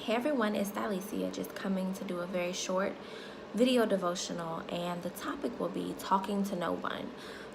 Hey everyone, it's Dylesia just coming to do a very short video devotional, and the topic will be talking to no one.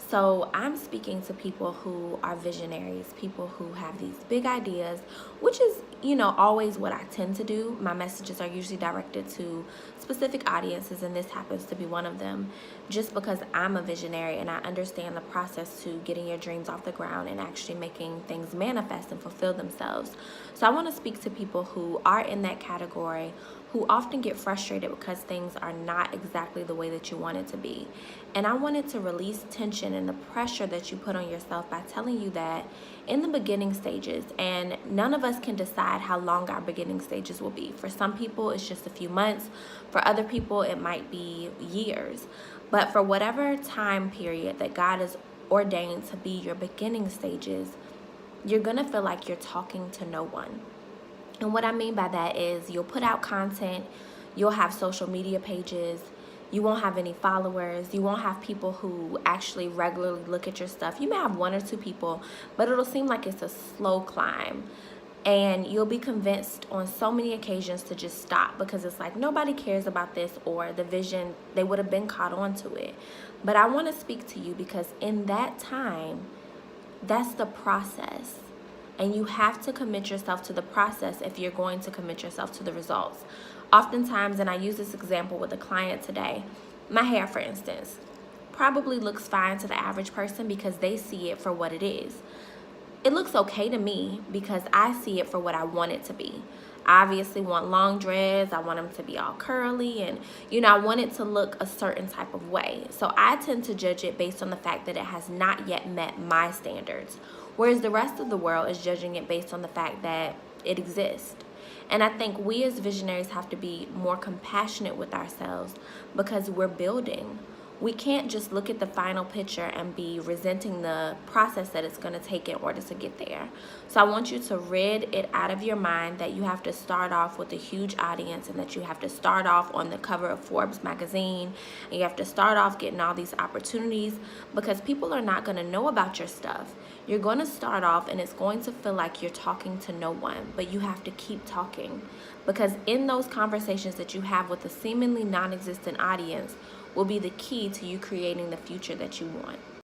So I'm speaking to people who are visionaries, people who have these big ideas, which is, always what I tend to do. My messages are usually directed to specific audiences, and this happens to be one of them, just because I'm a visionary and I understand the process to getting your dreams off the ground and actually making things manifest and fulfill themselves. So I want to speak to people who are in that category, who often get frustrated because things are not exactly the way that you want it to be. And I wanted to release tension and the pressure that you put on yourself by telling you that in the beginning stages, and none of us can decide how long our beginning stages will be. For some people, it's just a few months. For other people, it might be years. But for whatever time period that God has ordained to be your beginning stages, you're going to feel like you're talking to no one. And what I mean by that is you'll put out content, you'll have social media pages, you won't have any followers, you won't have people who actually regularly look at your stuff. You may have one or two people, but it'll seem like it's a slow climb. And you'll be convinced on so many occasions to just stop because it's like nobody cares about this, or the vision, they would have been caught on to it. But I want to speak to you because in that time, that's the process. And you have to commit yourself to the process if you're going to commit yourself to the results. Oftentimes, and I use this example with a client today, my hair, for instance, probably looks fine to the average person because they see it for what it is. It looks okay to me because I see it for what I want it to be. I obviously want long dreads. I want them to be all curly, and I want it to look a certain type of way. So I tend to judge it based on the fact that it has not yet met my standards, whereas the rest of the world is judging it based on the fact that it exists. And I think we as visionaries have to be more compassionate with ourselves because we're building. We can't just look at the final picture and be resenting the process that it's going to take in order to get there. So I want you to rid it out of your mind that you have to start off with a huge audience, and that you have to start off on the cover of Forbes magazine, and you have to start off getting all these opportunities, because people are not going to know about your stuff. You're going to start off and it's going to feel like you're talking to no one, but you have to keep talking, because in those conversations that you have with a seemingly non-existent audience will be the key to you creating the future that you want.